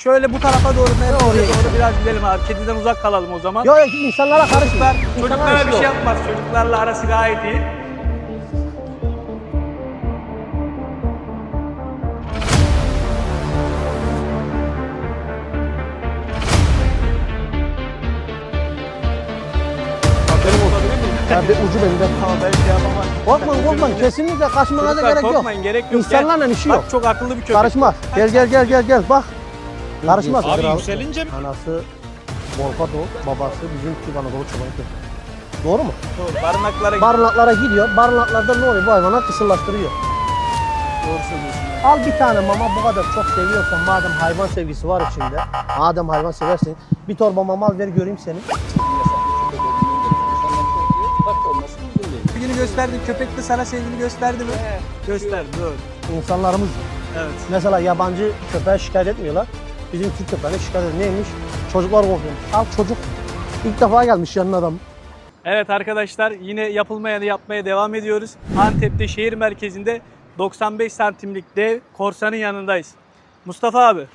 Şöyle bu tarafa doğru, oraya doğru biraz gidelim abi. Kediden uzak kalalım o zaman. Yok insanlara karışma. Çocuklara bir şey yapmaz. Çocuklarla arası gayet iyi. Abi ucu bende. Tamam ben şey yapamam. Korkmayın kesinlikle kaçmanıza gerek yok. Korkmayın gerek yok. İnsanlarla işi yok. Bak çok akıllı bir köpek. Karışmaz. Gel bak. Karışmaz. Abi yükselince mi? Anası Volkado, babası bizim Türk Anadolu çoban köpeği. Doğru mu? Doğru. Barınaklara Barınaklara gidiyor. Barınaklarda ne oluyor? Bu hayvanlar kısırlaştırıyor. Doğru söylüyorsun. Al bir tane mama bu kadar çok seviyorsan madem hayvan sevgisi var içinde. Madem hayvan seversin bir torba mama al ver göreyim seni. Sevgini gösterdi. Köpek de sana sevgini gösterdi mi? Gösterdi. Doğru. İnsanlarımız Evet. mesela yabancı köpeğe şikayet etmiyorlar. Bizim Türk köpeğine şikayet ediyor. Neymiş? Çocuklar korkuyor. Al çocuk. İlk defa gelmiş yanına adam. Evet arkadaşlar yine yapmaya devam ediyoruz. Antep'te şehir merkezinde 95 santimlik dev korsanın yanındayız. Mustafa abi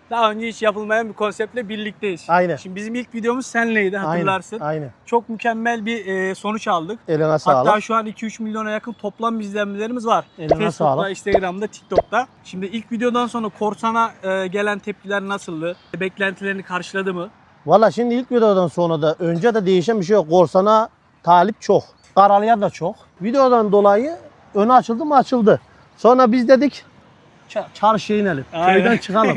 daha önce hiç yapılmayan bir konseptle birlikteyiz. Aynen. Şimdi bizim ilk videomuz senleydi hatırlarsın. Aynen. Çok mükemmel bir sonuç aldık. Eline sağlık. Hatta şu an 2-3 milyona yakın toplam izlenmelerimiz var. Eline Facebook'ta, sağlık. Instagram'da, TikTok'ta. Şimdi ilk videodan sonra korsana gelen tepkiler nasıldı? Beklentilerini karşıladı mı? Valla şimdi ilk videodan sonra da önce de değişen bir şey yok. Korsana talip çok. Karalıya da çok. Videodan dolayı önü açıldı mı açıldı. Sonra biz dedik çarşıya inelim. Aynen. Köyden çıkalım.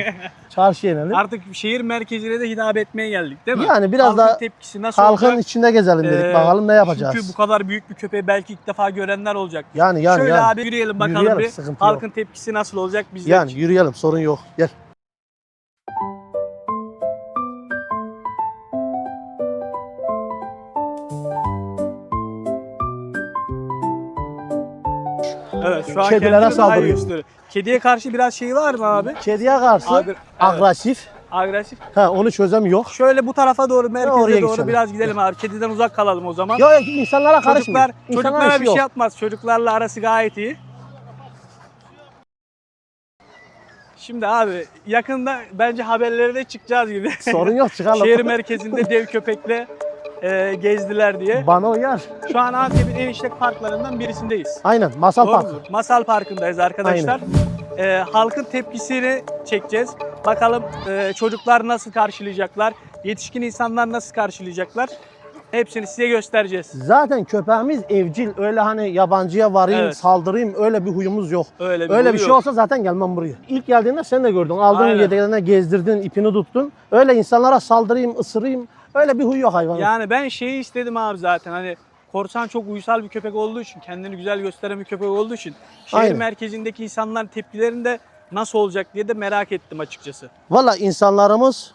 Çarşıya inelim. Artık şehir merkezine de hitap etmeye geldik değil mi? Yani biraz Halkın da tepkisi nasıl halkın olacak? içinde gezelim dedik. Bakalım ne yapacağız. Çünkü bu kadar büyük bir köpeği belki ilk defa görenler olacak. Yani Şöyle abi yürüyelim bakalım Yürüyelim, bir. sıkıntı Halkın yok. tepkisi nasıl olacak bizler Yani için. yürüyelim sorun yok. Gel. Evet şu an Kedilere kendini daha iyi saldırıyor. gösteriyor. Kediye karşı biraz şey var mı abi? Kediye karşı Evet. agresif. Agresif. Onu çözem yok. Şöyle bu tarafa doğru, merkeze oraya doğru geçelim. biraz gidelim abi. Kediden uzak kalalım o zaman. Yok insanlara karışma. Çocuklara bir şey yapmaz. Çocuklarla arası gayet iyi. Şimdi abi yakında bence haberlere de çıkacağız gibi. Sorun yok çıkalım. Şehir merkezinde dev köpekle gezdiler diye. Bana uyar. Şu an Antep'in en işlek parklarından birisindeyiz. Aynen Masal Doğru Park. mu? Masal Parkı'ndayız arkadaşlar. Halkın tepkisini çekeceğiz. Bakalım çocuklar nasıl karşılayacaklar, yetişkin insanlar nasıl karşılayacaklar. Hepsini size göstereceğiz. Zaten köpeğimiz evcil. Öyle hani yabancıya varayım, Evet. saldırayım öyle bir huyumuz yok. Öyle bir Öyle huyu bir şey yok. olsa zaten gelmem buraya. İlk geldiğinde sen de gördün. Aldın Aynen. yedeklerine gezdirdin, ipini tuttun. Öyle insanlara saldırayım, ısırayım. Öyle bir huy yok hayvanın. Yani ben şeyi istedim abi zaten hani korsan çok uysal bir köpek olduğu için, kendini güzel gösteren bir köpek olduğu için şehir Aynen. merkezindeki insanların tepkilerinde nasıl olacak diye de merak ettim açıkçası. Valla insanlarımız,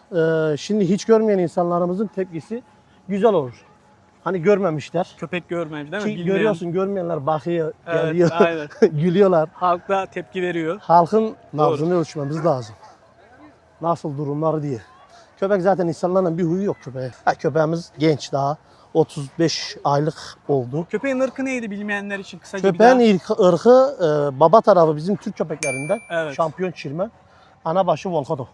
şimdi hiç görmeyen insanlarımızın tepkisi güzel olur. Hani görmemişler. Köpek görmemiş değil mi? Ki Bilmeyen. görüyorsun görmeyenler bakıyor, Evet, geliyor, aynen. gülüyorlar. Halk da tepki veriyor. Halkın nabzını ölçmemiz lazım. Nasıl durumları diye. Köpek zaten insanlarla bir huyu yok köpeğe. Köpeğimiz genç daha. 35 aylık oldu. Köpeğin ırkı neydi bilmeyenler için kısaca bir Köpeğin daha. ilk ırkı baba tarafı bizim Türk köpeklerinden. Evet. Şampiyon çirmen. Anabaşı Volkado.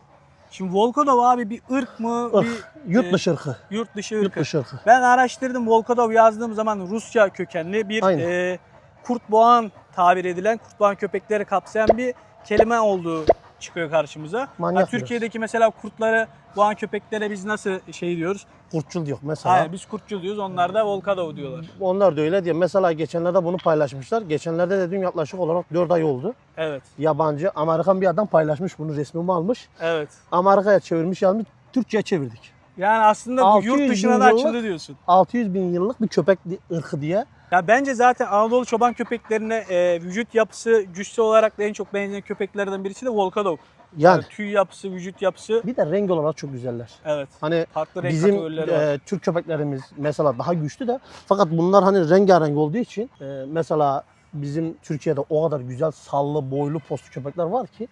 Şimdi Volkodov abi bir ırk mı? Irk. Bir Yurt dışı ırkı. yurt dışı ırkı. Yurt dışı ırkı. Ben araştırdım. Volkodov yazdığım zaman Rusça kökenli bir Aynen. kurt boğan tabir edilen kurt boğan köpekleri kapsayan bir kelime olduğu çıkıyor karşımıza. Manyak Ha, Türkiye'deki mesela kurtları boğan köpeklere biz nasıl şey diyoruz? Kurtçul yok mesela. Hayır, biz kurtçul diyoruz. Onlar da Volkodov diyorlar. Onlar da öyle diyor. Mesela geçenlerde bunu paylaşmışlar. Geçenlerde dediğim yaklaşık olarak 4 ay oldu. Evet. Yabancı, Amerikan bir adam paylaşmış bunu, resmimi almış. Evet. Amerika'ya çevirmiş, yazmış. Türkçe'ye çevirdik. Yani aslında bu 600 yurt dışına bin da yıllık- açıldı diyorsun. 600 bin yıllık bir köpek ırkı diye. Ya bence zaten Anadolu çoban köpeklerine vücut yapısı, cüsse olarak da en çok benzeyen köpeklerden birisi de Volkodov. Yani Tüy yapısı, vücut yapısı. bir de renk olarak çok güzeller. Evet. Hani Farklı renk bizim kategorileri var. Türk köpeklerimiz mesela daha güçlü de fakat bunlar hani rengarenk olduğu için mesela bizim Türkiye'de o kadar güzel sallı, boylu, postlu köpekler var ki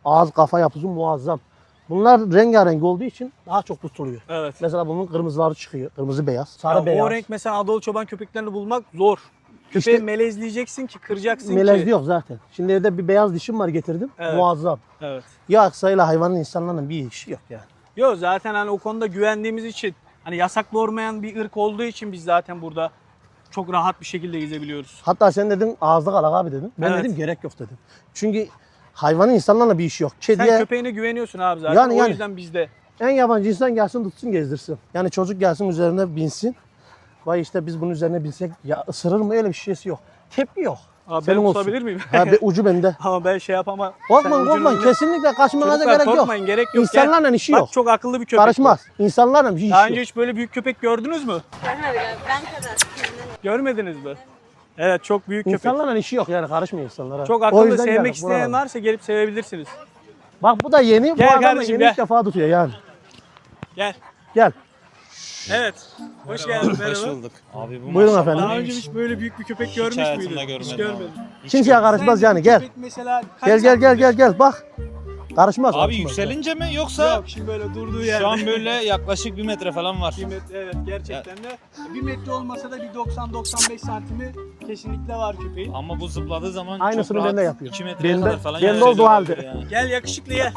ağız kafa yapısı muazzam. Bunlar rengarenk olduğu için daha çok tutuluyor. Evet. Mesela bunun kırmızıları çıkıyor. Kırmızı beyaz, sarı Ya beyaz. o renk mesela Anadolu çoban köpeklerini bulmak zor. Köpeği İşte- melezleyeceksin ki kıracaksın Melez ki. yok zaten. Şimdi evde bir beyaz dişim var getirdim. Evet. Muazzam. Evet. Ya aksayla hayvanın insanlarla bir işi yok yani. Yok zaten hani o konuda güvendiğimiz için hani yasaklı olmayan bir ırk olduğu için biz zaten burada çok rahat bir şekilde gezebiliyoruz. Hatta sen dedin ağızda kalak abi dedin. Ben Evet. dedim gerek yok dedim. Çünkü hayvanın insanlarla bir işi yok. Sen Kediye köpeğine güveniyorsun abi zaten. Yani- o yani. yüzden bizde. en yabancı insan gelsin tutsun gezdirsin. Yani çocuk gelsin üzerine binsin. Vay işte biz bunun üzerine binsek ya ısırır mı öyle bir şeysi yok. Tepki yok. Abi Senin ben olsun. tutabilir miyim? Ucu bende. Ama ben şey yapamam. Korkmayın Sen korkmayın ucunu- kesinlikle kaçmanıza Çocuklar gerek yok. korkmayın, gerek yok. İnsanlarla işi Bak yok. çok akıllı bir köpek. Karışmaz. İnsanlarla bir işi Daha yok. önce hiç böyle büyük köpek gördünüz mü? Görmedik abi. Ben kadar. Görmediniz mi? Evet çok büyük köpek. İnsanlarla işi yok yani karışmıyor insanlara. Çok O akıllı, yüzden sevmek geldik isteyen buralara. varsa gelip sevebilirsiniz. Bak bu da yeni. Gel bu adam da kardeşim, yeni gel. ilk defa tutuyor yani. Gel. Gel. Evet. Hoş geldiniz. Hoş Merhaba. bulduk. Abi bu Buyurun maşallah efendim. Daha önce neymiş? hiç böyle büyük bir köpek Hiç görmüş hayatımda müydün? görmedim Hiç abi. görmedim. Hiç Kimseye görmedim. karışmaz Sence yani bu gel. köpek mesela kaç Gel gel gel santimdir? gel gel bak. Karışmaz. Abi karışmaz. yükselince mi yoksa Yok şimdi böyle durduğu yerde. şu an böyle yaklaşık 1 metre falan var. Bir metre, evet gerçekten de. 1 metre olmasa da bir 90-95 santimi kesinlikle var köpeğin. Ama bu zıpladığı zaman Aynısını çok rahat ben de yapıyorum. 2 metreye Bende- kadar falan bende olduğu yükseliyor halde. olabilir yani. Gel yakışıklı gel.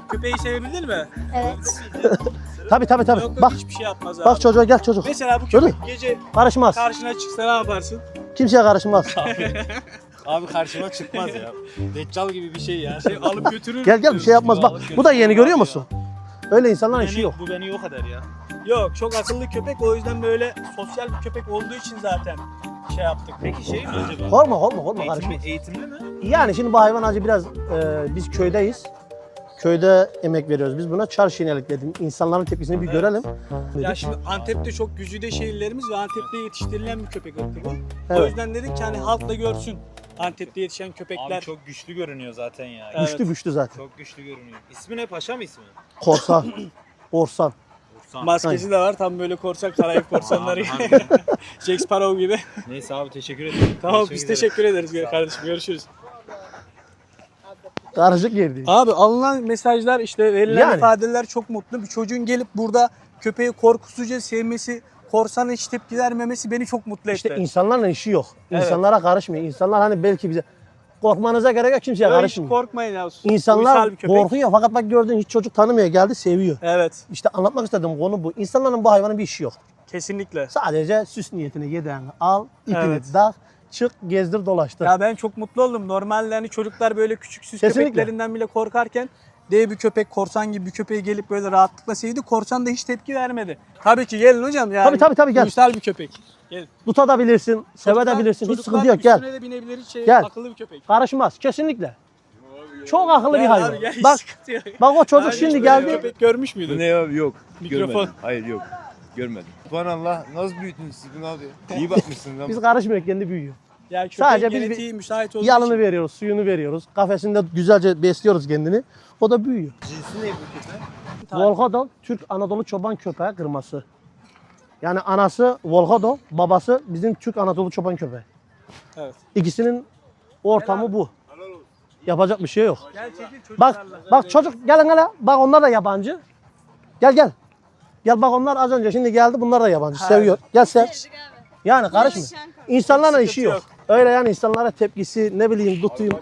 Köpeği sevebildin mi? Evet. Tabii tabii tabii. Yok yok Bak hiçbir şey yapmaz abi. bak çocuğa gel çocuk. Mesela bu Dur. köpek gece Karışmaz. karşına çıksa ne yaparsın? Kimseye karışmaz. Abi karşıma çıkmaz ya. Deccal gibi bir şey ya. Şey alıp götürür. Gel gel bir şey yapmaz. Bak bu da yeni görüyor musun? Öyle Bu insanların işi beni, yok. bu beni yok eder ya. Yok çok akıllı köpek o yüzden böyle sosyal bir köpek olduğu için zaten şey yaptık. Peki şey mi acaba? Korkma karışmaz. Eğitimli mi? Yani şimdi bu hayvan acı biraz biz köydeyiz. Köyde emek veriyoruz. Biz buna çarşı inelik dedim. İnsanların tepkisini bir görelim. Ya şimdi Antep'te çok güzide şehirlerimiz ve Antep'te yetiştirilen bir köpek ırkı bu. O Evet. yüzden dedik ki hani halk da görsün Antep'te yetişen köpekler. Abi çok güçlü görünüyor zaten ya. Evet. Güçlü güçlü zaten. Çok güçlü görünüyor. İsmi ne? Paşa mı ismi? Korsan. Korsan. Bursan. Maskesi de var tam böyle korsan Karayip korsanları Abi, gibi. Jack Sparrow gibi. Neyse abi teşekkür ederim. Tamam Görüşmek biz üzere. teşekkür ederiz kardeşim görüşürüz. Karışık yerdi. Abi alınan mesajlar işte verilen Yani. ifadeler çok mutlu. Bir çocuğun gelip burada köpeği korkusuzca sevmesi, korsana hiç tepki vermemesi beni çok mutlu etti. İşte insanlarla işi yok. Evet. İnsanlara karışmıyor. İnsanlar hani belki bize korkmanıza gerek yok kimseye Böyle hiç karışmıyor. korkmayın ya. İnsanlar Uysal bir köpek. korkuyor fakat bak gördüğün hiç çocuk tanımıyor geldi seviyor. Evet İşte anlatmak istediğim konu bu. İnsanların bu hayvanın bir işi yok. kesinlikle. Sadece süs niyetine yedeğini al, ipini Evet. tak, çık, gezdir, dolaştır. Ya ben çok mutlu oldum. Normalde hani çocuklar böyle küçük süs Kesinlikle. köpeklerinden bile korkarken dev bir köpek, korsan gibi bir köpeği gelip böyle rahatlıkla sevdi. Korsan da hiç tepki vermedi. Tabii ki gelin hocam yani. Tabii, gel. Uysal bir köpek. Gelin. Tutabilirsin, sevebilirsin, hiç Çocuklar sıkıntı yok gel. üstüne de binebilir hiç şey, Gel. akıllı bir köpek. Karışmaz kesinlikle. Çok akıllı bir Gel hayvan. abi, gel, hiç Bak sıkıntı yok. bak o çocuk Daha önce şimdi hiç böyle geldi. Köpek görmüş müydün? Ne abi yok. Mikrofon. Görmedim. Hayır yok. Görmedim. Subhanallah nasıl büyüttünüz siz bunu abi? İyi bakmışsınız ama. Biz karışmıyoruz kendi büyüyor. Ya köpeğin Sadece biz genetiği müsait olduğu Yalını için. veriyoruz, suyunu veriyoruz. Kafesinde güzelce besliyoruz kendini. O da büyüyor. Cinsi ne bu köpek? Volkodon, Türk Anadolu çoban köpeği kırması. Yani anası Volkodon, babası bizim Türk Anadolu çoban köpeği. Evet. İkisinin ortamı bu. Yapacak bir şey yok. Gel çekil Bak, çocuklarla. bak çocuk gelin hele. Bak onlar da yabancı. Gel. Gel bak onlar az önce şimdi geldi. Bunlar da yabancı. Ha, Seviyor. Gel sev. Sevdik abi. Yani karışma. İnsanlarla Sıkıntı işi yok. yok. Öyle yani insanlara tepkisi ne bileyim tutayım.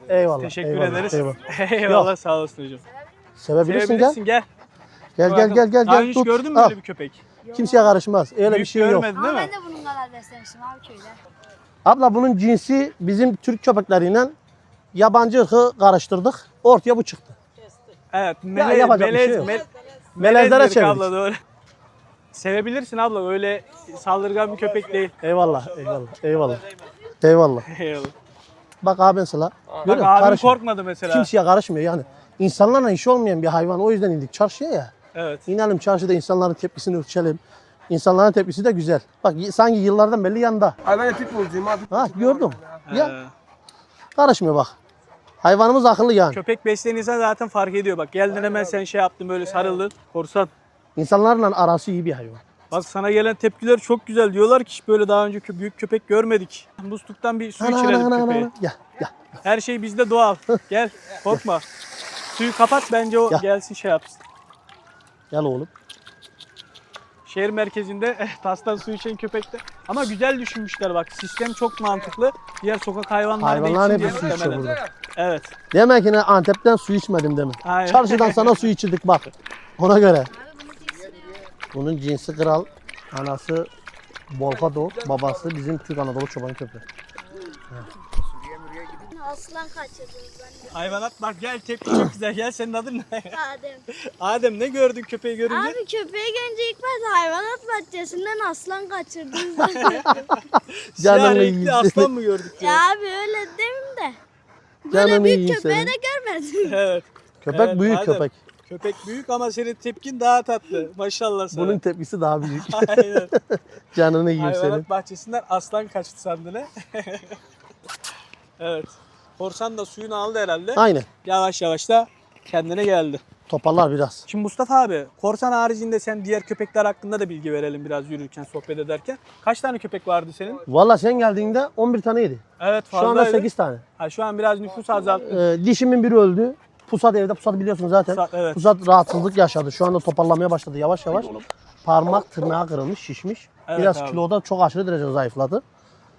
Eyvallah. Teşekkür eyvallah, ederiz. eyvallah. Eyvallah sağ olasın hocam. Sevebilirsin gel. Sevebilirsin gel. Gel. Daha önce hiç Tut. gördün mü Al. böyle bir köpek? Kimseye karışmaz. Öyle bir Büyük şey yok. görmedin Ama değil ben mi? de bunun kadar beslemiştim abi köyde. Abla bunun cinsi bizim Türk köpekleriyle yabancı ırkı karıştırdık. Ortaya bu çıktı. Evet. yapacak bir şey yok. Melezlere melezdir çevirdik. abla doğru. Sevebilirsin abla öyle saldırgan bir köpek değil. Eyvallah. Eyvallah. Eyvallah. Bak abi mesela. Bak Görüyor musun? abim Karışmıyor. korkmadı mesela. Kimseye karışmıyor yani. İnsanlarla işi olmayan bir hayvan. O yüzden indik çarşıya ya. Evet. İnelim çarşıda insanların tepkisini ölçelim. İnsanların tepkisi de güzel. Bak sanki yıllardan belli yanında. Abi ben de pitbullcuyum abi. Ha gördüm. Ya Ee, karışmıyor bak. Hayvanımız akıllı yani. köpek beslenirse zaten fark ediyor. Bak geldin hemen sen şey yaptın böyle sarıldın. Korsan. İnsanlarla arası iyi bir hayvan. Bak sana gelen tepkiler çok güzel. Diyorlar ki hiç böyle daha önce büyük köpek görmedik. Musluktan bir su içirelim köpeğe. Gel. Her şey bizde doğal. Gel korkma. Suyu kapat bence o Ya. gelsin şey yapsın. Gel oğlum. Şehir merkezinde tastan su içen köpekte Ama güzel düşünmüşler bak. Sistem çok mantıklı. Diğer sokak hayvanları da Hayvanlar için hep diye su içiyor muhtemelen. burada. Evet. Demek ki ne Antep'ten su içmedim demek. Aynen. Çarşıdan sana su içirdik bak. Ona göre. Bunun cinsi kral. Anası Bolkado, babası bizim Türk Anadolu çoban köpeği. Aslan kaçırdınız anne. Hayvanat bak gel tepki çok güzel. Gel senin adın ne? Adem. Adem ne gördün köpeği görünce? Abi köpeği görünce ilk başta hayvanat bahçesinden aslan kaçırdınız zannettim. Siyah Canını renkli yiyeyim aslan mı gördük diyor. Ya abi öyle demeyeyim de. Canını Böyle yiyeyim büyük köpeği senin. de görmedim. Evet. Köpek Evet, büyük Adem. köpek. Köpek büyük ama senin tepkin daha tatlı. Maşallah sana. Bunun tepkisi daha büyük. Aynen. Canını yiyeyim senin. Hayvanat bahçesinden aslan kaçtı sandı ne? Evet. Korsan da suyunu aldı herhalde. Aynen. Yavaş yavaş da kendine geldi. Toparlar biraz. Şimdi Mustafa abi, korsan haricinde sen diğer köpekler hakkında da bilgi verelim biraz yürürken, sohbet ederken. Kaç tane köpek vardı senin? Valla sen geldiğinde 11 taneydi. Evet Şu anda fazlaydı. 8 tane. Ha, şu an biraz nüfus azalttı. Dişimin biri öldü. Pusat evde. Pusat biliyorsun zaten. Pusat, evet. Pusat rahatsızlık yaşadı. Şu anda toparlamaya başladı yavaş yavaş. Parmak tırnağı kırılmış, şişmiş. Evet Biraz abi. kiloda çok aşırı derecede zayıfladı.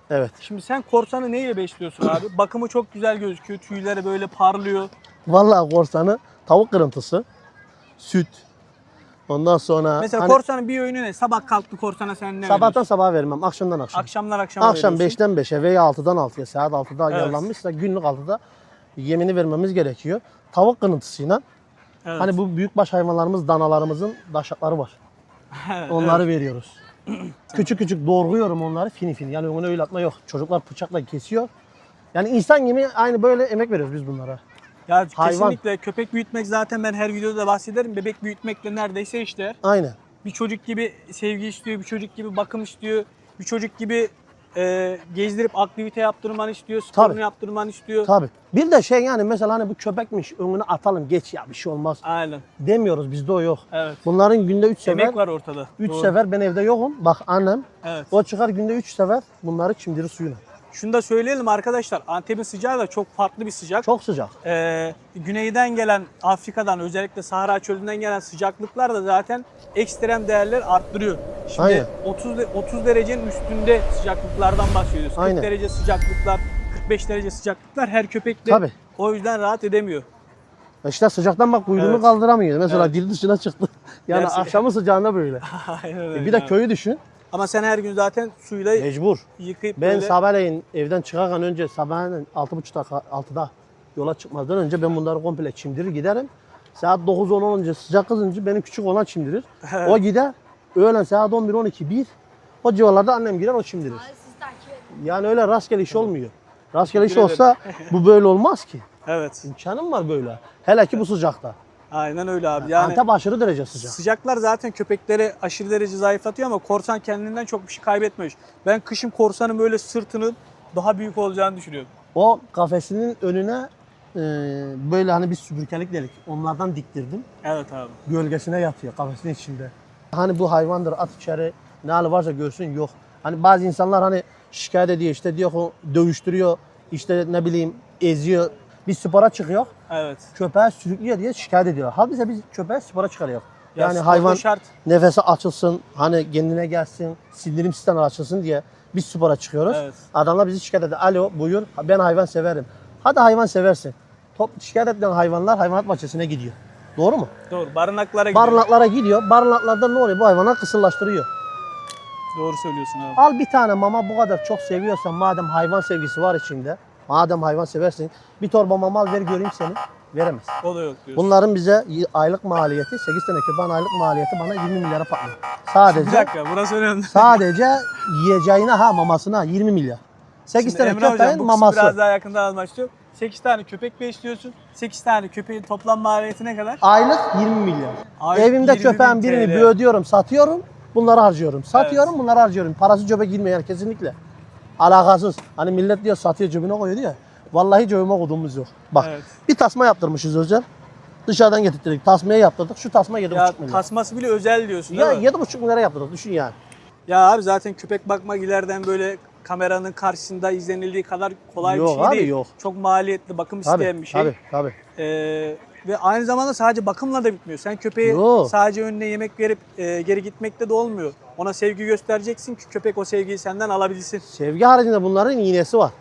Evet. Şimdi sen korsanı neyle besliyorsun abi? Bakımı çok güzel gözüküyor, tüyleri böyle parlıyor. Vallahi korsanı tavuk kırıntısı, süt. Ondan sonra Mesela hani korsanın bir öğünü ne? Sabah kalktı korsana sen ne sabahtan veriyorsun? sabaha vermem, akşamdan akşam. Akşamdan akşama Akşam veriyorsun. 5'ten 5'e veya 6'dan 6'ya, saat 6'da Evet. ayarlanmışsa günlük 6'da yemini vermemiz gerekiyor. Tavuk kırıntısıyla Evet. hani bu büyükbaş hayvanlarımız, danalarımızın daşakları var. Onları veriyoruz. Küçük küçük doğruyorum onları fini fini. Yani onu öyle atma yok. Çocuklar bıçakla kesiyor. Yani insan gibi aynı böyle emek veriyoruz biz bunlara. Ya Hayvan. kesinlikle köpek büyütmek zaten ben her videoda da bahsederim. Bebek büyütmekle neredeyse işte. Aynen. Bir çocuk gibi sevgi istiyor, bir çocuk gibi bakım istiyor, bir çocuk gibi gezdirip aktivite yaptırmanı istiyor, sporunu Tabii. yaptırmanı istiyor. Tabii. Bir de şey yani mesela hani bu köpekmiş önüne atalım geç ya bir şey olmaz Aynen. demiyoruz, bizde o yok. Evet. Bunların günde 3 sefer Emek var ortada. 3 Doğru. sefer ben evde yokum. Bak annem Evet. o çıkar günde 3 sefer bunları çimdirir suyuna. Şunu da söyleyelim arkadaşlar. Antep'in sıcağı da çok farklı bir sıcak. Çok sıcak. Güneyden gelen, Afrika'dan özellikle Sahra Çölü'nden gelen sıcaklıklar da zaten ekstrem değerler arttırıyor. Şimdi Aynen. 30 derecenin üstünde sıcaklıklardan bahsediyoruz. 40 Aynen. derece sıcaklıklar, 45 derece sıcaklıklar her köpek de Tabii. o yüzden rahat edemiyor. İşte sıcaktan bak kuyruğunu Evet. kaldıramıyor. Mesela Evet. dil dışına çıktı. Yani Gerçi- akşamın sıcağında böyle. Aynen öyle Bir de abi. köyü düşün. Ama sen her gün zaten suyla Mecbur. yıkayıp Ben böyle... sabahleyin evden çıkarken önce sabahleyin 6.30'da yola çıkmadan önce ben bunları komple çimdirir giderim. Saat 9-10 olunca sıcak kızınca benim küçük olan çimdirir. O gider. Öğlen saat 11-12-1 o civarlarda annem girer o çimdirir. Siz takip edin. Yani öyle rastgele iş olmuyor. Rastgele iş Teşekkür olsa bu böyle olmaz ki. Evet. İmkanım var böyle. Hele ki bu sıcakta. Aynen öyle abi. Yani Antep aşırı derece sıcak. sıcaklar zaten köpekleri aşırı derece zayıflatıyor ama korsan kendinden çok bir şey kaybetmemiş. Ben kışın korsanın böyle sırtının daha büyük olacağını düşünüyorum. O kafesinin önüne böyle hani bir süpürgelik delik. Onlardan diktirdim. Evet abi. Gölgesine yatıyor kafesinin içinde. Hani bu hayvandır at içeri ne hali varsa görsün yok. Hani bazı insanlar hani şikayet ediyor işte diyor ki dövüştürüyor işte ne bileyim eziyor. Biz spora çıkıyor Evet. köpeği sürüklüyor diye şikayet ediyor. Halbuki biz köpeği spora çıkarıyor. Ya Yani sporda hayvan şart. nefesi açılsın hani kendine gelsin sindirim sistemi açılsın diye biz spora çıkıyoruz. Evet. Adamlar bizi şikayet ediyor. Alo buyur ben hayvan severim. Hadi hayvan seversin. Şikayet edilen hayvanlar hayvanat bahçesine gidiyor. Doğru mu? Doğru. Barınaklara gidiyor. Barınaklara gidiyor. Barınaklarda ne oluyor? Bu hayvanlar kısırlaştırıyor. Doğru söylüyorsun abi. Al bir tane mama bu kadar çok seviyorsan madem hayvan sevgisi var içinde. Madem hayvan seversin bir torba mama al ver göreyim seni. Veremez. O da yok diyorsun. Bunların bize aylık maliyeti 8 tane köpeğin aylık maliyeti bana 20 milyara patlıyor. Bir Sadece dakika burası önemli. sadece yiyeceğine mamasına 20 milyar. 8 Şimdi tane Emre hocam köpeğin bu maması. biraz daha yakından almak istiyorum. 8 tane köpek besliyorsun. 8 tane köpeğin toplam maliyeti ne kadar? Aylık 20 milyar. Aylık Evimde 20.000 köpeğin birini TL. bir ödüyorum, satıyorum. Bunları harcıyorum. Satıyorum, bunları harcıyorum. Parası cebe girmiyor kesinlikle. Alakasız. Hani millet diyor satıyor cebine koyuyor diyor. Vallahi cebime koyduğumuz yok. Bak Evet. bir tasma yaptırmışız özel. Dışarıdan getirttik. Tasmayı yaptırdık. Şu tasma 7,5 Ya milyar. tasması bile özel diyorsun Ya değil mi? 7,5 milyara yaptırdık. Düşün yani. Ya abi zaten köpek bakmak ileriden böyle kameranın karşısında izlenildiği kadar kolay Yok bir şey abi, değil. yok. Çok maliyetli, bakım Tabii, isteyen bir şey. tabii. Ee, Ve aynı zamanda sadece bakımla da bitmiyor. Sen köpeğe Yo. sadece önüne yemek verip geri gitmekte de olmuyor. Ona sevgi göstereceksin ki köpek o sevgiyi senden alabilsin. Sevgi haricinde bunların iğnesi var.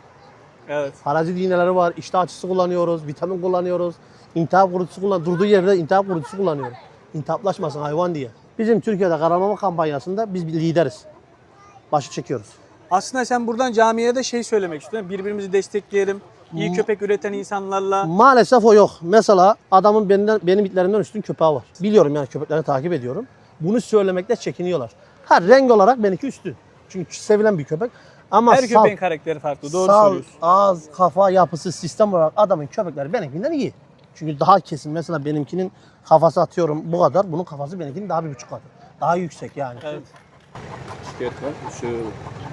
Evet. Parazit iğneleri var. İştah açısı kullanıyoruz. Vitamin kullanıyoruz. İltihap kurutucu kullanıyoruz. Durduğu yerde iltihap kurutucu kullanıyoruz. İltihaplaşmasın hayvan diye. Bizim Türkiye'de karalama kampanyasında biz bir lideriz. Başı çekiyoruz. Aslında sen buradan camiye de şey söylemek istiyorsun. Birbirimizi destekleyelim. İyi köpek üreten insanlarla. Maalesef o yok. Mesela adamın benim itlerimden üstün köpeği var. Biliyorum yani köpekleri takip ediyorum. Bunu söylemekte çekiniyorlar. Ha renk olarak benimki üstün. Çünkü sevilen bir köpek. Ama Her köpeğin karakteri farklı. Doğru sal, söylüyorsun. ağız, kafa yapısı, sistem olarak adamın köpekleri benimkinden iyi. Çünkü daha kesin. Mesela benimkinin kafası atıyorum bu kadar. Bunun kafası benimkinin daha 1,5 katı. Daha yüksek yani. Evet. Şikayet var. Şu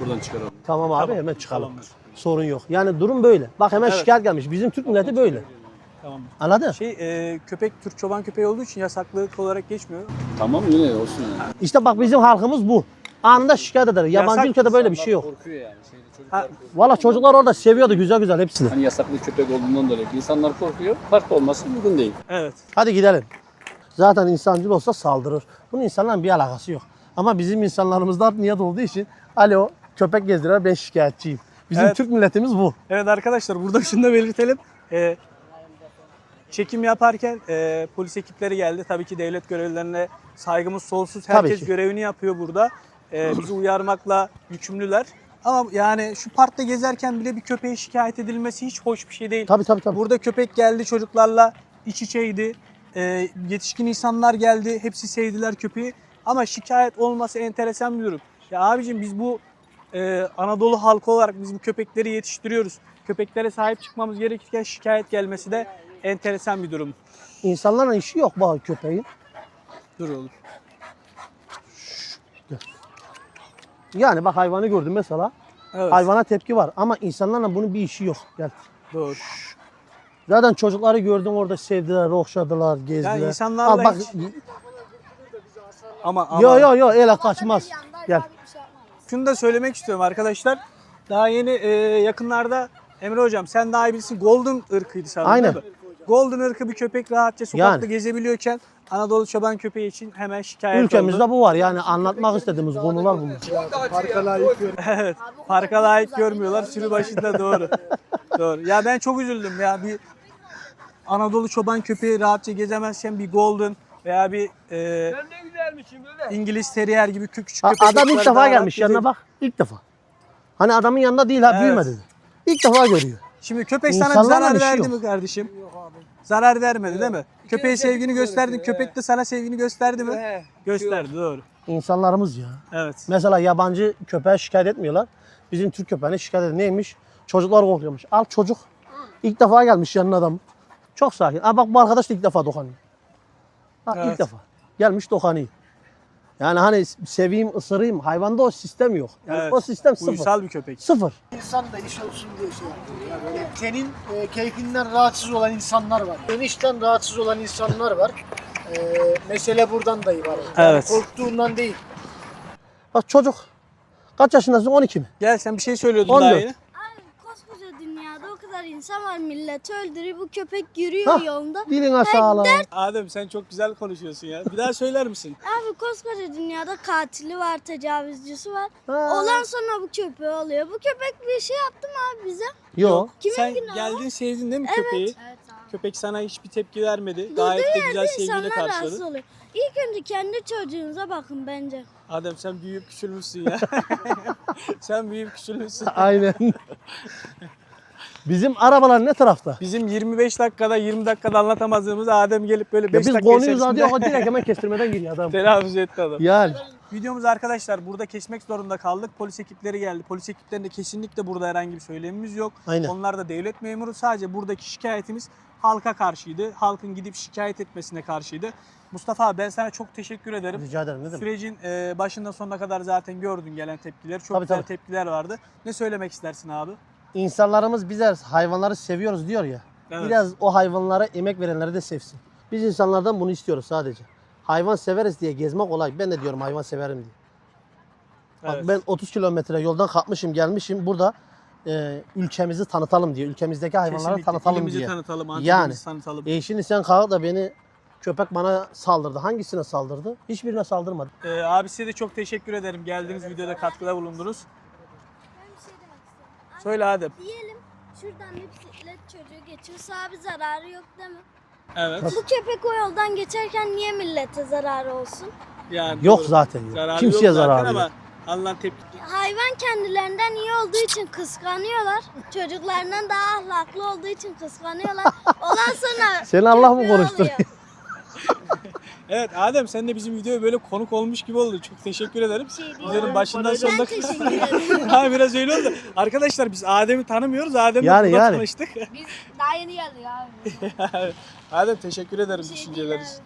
buradan çıkaralım. Tamam abi Tamam, hemen çıkalım. tamamdır. Sorun yok. Yani durum böyle. Bak hemen Evet. şikayet gelmiş. Bizim Türk milleti böyle. Tamam. Anladın? Köpek Türk çoban köpeği olduğu için yasaklık olarak geçmiyor. Tamam yine olsun yani. İşte bak bizim halkımız bu. Anında şikayet eder. Yabancı Yasak ülkede böyle bir şey yok. Korkuyor yani. Ha, Valla çocuklar orada seviyordu güzel güzel hepsini. Hani yasaklı köpek olduğundan dolayı insanlar korkuyor. Farklı olması mümkün değil. evet. Hadi gidelim. Zaten insancıl olsa saldırır. Bunun insanların bir alakası yok. Ama bizim insanlarımızda art niyet olduğu için alo köpek gezdiler ben şikayetçiyim. Bizim Evet. Türk milletimiz bu. Evet arkadaşlar burada şunu da belirtelim. Çekim yaparken polis ekipleri geldi. Tabii ki devlet görevlilerine saygımız sonsuz. Tabii Herkes ki. görevini yapıyor burada. Bizi uyarmakla yükümlüler. Ama yani şu parkta gezerken bile bir köpeğe şikayet edilmesi hiç hoş bir şey değil. Tabii. Burada köpek geldi çocuklarla iç içeydi. Yetişkin insanlar geldi. Hepsi sevdiler köpeği. Ama şikayet olması enteresan bir durum. Ya abicim biz bu Anadolu halkı olarak biz bu köpekleri yetiştiriyoruz. Köpeklere sahip çıkmamız gerekirken şikayet gelmesi de enteresan bir durum. İnsanlarla işi yok bu köpeğin. Dur oğlum. Yani bak hayvanı gördüm mesela. Evet. Hayvana tepki var ama insanlarla bunun bir işi yok. Gel. Doğru. Zaten çocukları gördüm orada sevdiler, okşadılar, gezdiler. Yani insanlarla Al bak, Ama yo öyle kaçmaz. Gel. şunu da söylemek istiyorum arkadaşlar. Daha yeni yakınlarda Emre hocam sen daha iyi bilirsin Golden ırkıydı sanırım Aynen. değil mi? Golden ırkı bir köpek rahatça sokakta Yani. gezebiliyorken Anadolu çoban köpeği için hemen şikayet Ülkemizde oldu. bu var yani anlatmak istediğimiz konular bunlar. Evet. Parka layık görmüyorlar. Sürü başında doğru. Doğru. Ya ben çok üzüldüm ya. Bir Anadolu çoban köpeği rahatça gezemezken bir Golden veya bir İngiliz Terrier gibi küçük köpek. Adam ilk ırkları defa daha gelmiş rahat yanına bak. İlk defa. Hani adamın yanında değil ha Evet. büyümedi. İlk defa görüyor. Şimdi köpek sana bir İnsanlarla zarar bir şey verdi yok. mi kardeşim? Zarar vermedi değil mi? Köpeğe sevgini gösterdin, köpek de sana sevgini gösterdi mi? Gösterdi, doğru. İnsanlarımız ya. Evet. Mesela yabancı köpeğe şikayet etmiyorlar. Bizim Türk köpeğine şikayet ediyor. Neymiş? Çocuklar korkuyormuş. Al çocuk. İlk defa gelmiş yanına adam. Çok sakin. Aa bak bu arkadaş da ilk defa dokanıyor. Ha, Evet. ilk defa. Gelmiş dokanıyor. Yani hani seveyim, ısırayım. Hayvanda o sistem yok. Yani Evet. o sistem sıfır. Uysal bir köpek. Sıfır. İnsan da iş olsun diye şey yapıyor. Yani senin keyfinden rahatsız olan insanlar var. Senin işten rahatsız olan insanlar var. Mesele buradan da ibaret. Yani Evet. korktuğundan değil. Bak çocuk. Kaç yaşındasın? 12 mi? Gel sen bir şey söylüyordun 14. daha yeni. Abi koskoca dünyada o kadar insan var, milleti öldürüyor. Bu köpek yürüyor Hah. yolda. Dilin aşağıla. Adem sen çok güzel konuşuyorsun ya. Bir daha söyler misin? Abi koskoca dünyada katili var, tecavüzcüsü var. Ha. Olan sonra bu köpeği alıyor. Bu köpek bir şey yaptı mı abi bize? Yok. Kimin Sen günahı? geldin sevdin değil mi köpeği? Evet abi. Köpek sana hiçbir tepki vermedi. Gayet de güzel sevgiyle İnsanlar rahatsız karşıladı. oluyor. İlk önce kendi çocuğunuza bakın bence. Adem sen büyüyüp küçülmüşsün ya. Sen büyüyüp küçülmüşsün. Aynen. Bizim arabalar ne tarafta? Bizim 25 dakikada 20 dakikada anlatamadığımız Adem gelip böyle 5 Ya biz dakika konuyu uzatıyor içerisinde o direkt hemen kestirmeden giriyor adam. telaffuz etti adam. Yani. Videomuz arkadaşlar burada kesmek zorunda kaldık. Polis ekipleri geldi. Polis ekiplerinde kesinlikle burada herhangi bir söylemimiz yok. Aynen. Onlar da devlet memuru. Sadece buradaki şikayetimiz halka karşıydı. Halkın gidip şikayet etmesine karşıydı. Mustafa abi ben sana çok teşekkür ederim. Rica ederim ne demek. Sürecin başından sonuna kadar zaten gördün gelen tepkileri. Çok Tabii, güzel tabii. tepkiler vardı. Ne söylemek istersin abi? İnsanlarımız bize hayvanları seviyoruz diyor ya. Evet. Biraz o hayvanlara emek verenleri de sevsin. Biz insanlardan bunu istiyoruz sadece. Hayvan severiz diye gezmek kolay. Ben de diyorum hayvan severim diye. Bak Evet. ben 30 kilometre yoldan kalkmışım gelmişim burada ülkemizi tanıtalım diye, ülkemizdeki hayvanları Kesinlikle. tanıtalım İlimizi diye. tanıtalım, Yani. Antep'imizi tanıtalım. Şimdi sen kalk da beni köpek bana saldırdı. Hangisine saldırdı? Hiçbirine saldırmadı. Abi size de çok teşekkür ederim. Geldiğiniz videoda katkıda bulundunuz. Ben bir şey demek istiyorum. Söyle Adem. Diyelim şuradan bir bisiklet çocuğu geçiyorsa abi zararı yok değil mi? Evet. Bu köpek o yoldan geçerken niye millete zararı olsun? Yani Yok doğru. zaten. Yok. Zararı Kimseye yok zaten zararı ama yok. alınan tepki. Hayvan kendilerinden iyi olduğu için kıskanıyorlar. Çocuklarından daha ahlaklı olduğu için kıskanıyorlar. Ondan sonra Seni Allah mı köpeği konuşturuyor? alıyor. Evet Adem sen de bizim videoya böyle konuk olmuş gibi oldu. Çok teşekkür ederim. Şey değil. Videonun başından Ben sonuna teşekkür ederim. Ha biraz öyle oldu. Arkadaşlar biz Adem'i tanımıyoruz. Adem'le Yani, burada yani. tanıştık. Biz daha yeni geldik abi. Adem teşekkür ederim Bir şey düşünceler değil için. abi.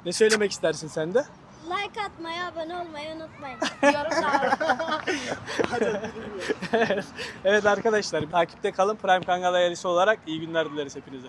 Ne söylemek istersin sen de? Like atmayı, abone olmayı unutmayın. Yorum da Evet arkadaşlar takipte kalın. Prime Kangal ailesi olarak iyi günler dileriz hepinize.